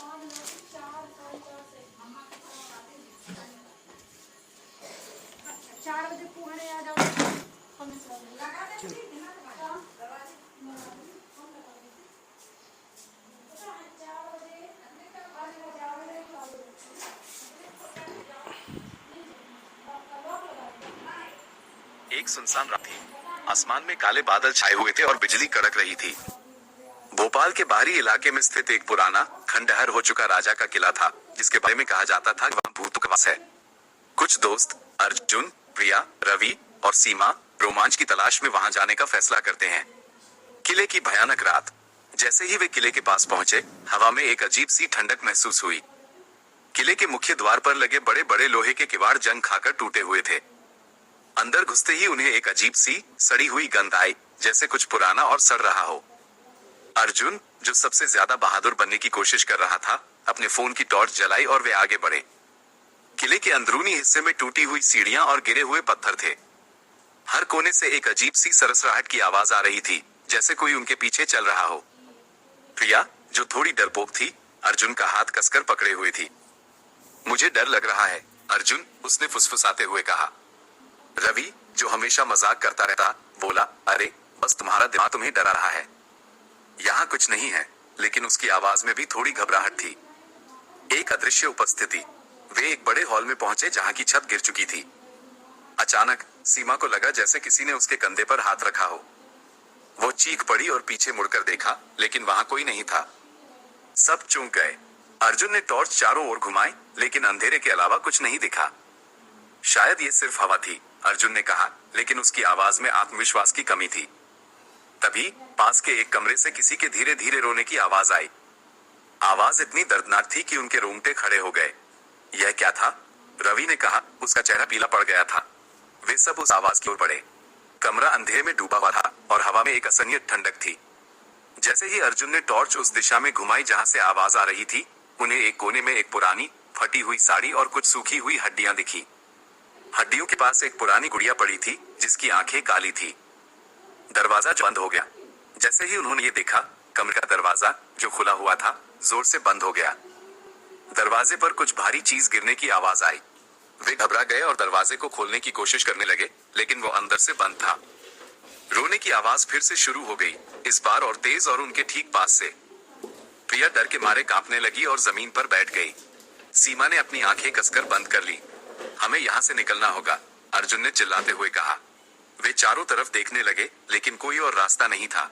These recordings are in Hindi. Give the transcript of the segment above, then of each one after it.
4 बजे पुहाने आ जाओ। एक सुनसान रात थी। आसमान में काले बादल छाए हुए थे और बिजली कड़क रही थी। भोपाल के बाहरी इलाके में स्थित एक पुराना खंडहर हो चुका राजा का किला था, जिसके बारे में कहा जाता था कि वहाँ भूतों का वास है। कुछ दोस्त अर्जुन, प्रिया, रवि और सीमा रोमांच की तलाश में वहां जाने का फैसला करते हैं। किले की भयानक रात। जैसे ही वे किले के पास पहुंचे, हवा में एक अजीब सी ठंडक महसूस हुई। किले के मुख्य द्वार पर लगे बड़े बड़े लोहे के किवाड़ जंग खाकर टूटे हुए थे। अंदर घुसते ही उन्हें एक अजीब सी सड़ी हुई गंध आई, जैसे कुछ पुराना और सड़ रहा हो। अर्जुन, जो सबसे ज्यादा बहादुर बनने की कोशिश कर रहा था, अपने फोन की टॉर्च जलाई और वे आगे बढ़े। किले के अंदरूनी हिस्से में टूटी हुई सीढ़ियां और गिरे हुए पत्थर थे। हर कोने से एक अजीब सी सरसराहट की आवाज आ रही थी, जैसे कोई उनके पीछे चल रहा हो। प्रिया, जो थोड़ी डरपोक थी, अर्जुन का हाथ कसकर पकड़े हुए थी। मुझे डर लग रहा है, अर्जुन, उसने फुसफुसाते हुए कहा। रवि, जो हमेशा मजाक करता रहता, बोला, अरे बस तुम्हारा दिमाग तुम्हें डरा रहा है। यहाँ कुछ नहीं है, लेकिन उसकी आवाज में भी थोड़ी घबराहट थी। एक अदृश्य उपस्थिति। वे एक बड़े हॉल में पहुंचे जहां की छत गिर चुकी थी। अचानक सीमा को लगा जैसे किसी ने उसके कंधे पर हाथ रखा हो। वो चीख पड़ी और पीछे मुड़कर देखा, लेकिन वहां कोई नहीं था। सब चौंक गए। अर्जुन ने टॉर्च चारों ओर घुमाई, लेकिन अंधेरे के अलावा कुछ नहीं दिखा। शायद ये सिर्फ हवा थी, अर्जुन ने कहा, लेकिन उसकी आवाज में आत्मविश्वास की कमी थी। तभी पास के एक कमरे से किसी के धीरे धीरे रोने की आवाज आई। आवाज इतनी दर्दनाक थी कि उनके रोंगटे खड़े हो गए। यह क्या था? रवि ने कहा। उसका चेहरा पीला पड़ गया था। वे सब उस आवाज की ओर बढ़े। कमरा अंधेरे में डूबा हुआ था और हवा में एक असहनीय ठंडक थी। जैसे ही अर्जुन ने टॉर्च उस दिशा में घुमाई जहां से आवाज आ रही थी, उन्हें एक कोने में एक पुरानी फटी हुई साड़ी और कुछ सूखी हुई हड्डियां दिखी। हड्डियों के पास एक पुरानी गुड़िया पड़ी थी, जिसकी आंखें काली थी। दरवाजा बंद हो गया। जैसे ही उन्होंने ये देखा, कमरे का दरवाजा, जो खुला हुआ था, जोर से बंद हो गया। दरवाजे पर कुछ भारी चीज गिरने की आवाज आई। वे घबरा गए और दरवाजे को खोलने की कोशिश करने लगे, लेकिन वो अंदर से बंद था। रोने की आवाज फिर से शुरू हो गई, इस बार और तेज और उनके ठीक पास से। प्रिया डर के मारे कांपने लगी और जमीन पर बैठ गई। सीमा ने अपनी आंखें कसकर बंद कर ली। हमें यहाँ से निकलना होगा, अर्जुन ने चिल्लाते हुए कहा। वे चारों तरफ देखने लगे, लेकिन कोई और रास्ता नहीं था।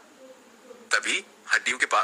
तभी हड्डियों के पास